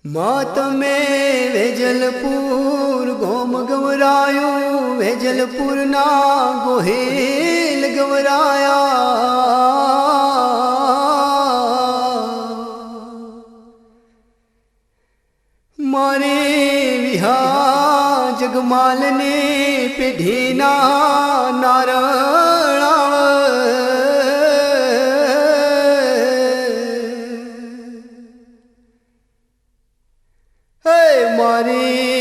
मात में वेजलपुर गोम गवरायो वेजलपुर ना गोहेल गवराया मारे विहा जगमाल ने पेढ़ीना नारणा मारे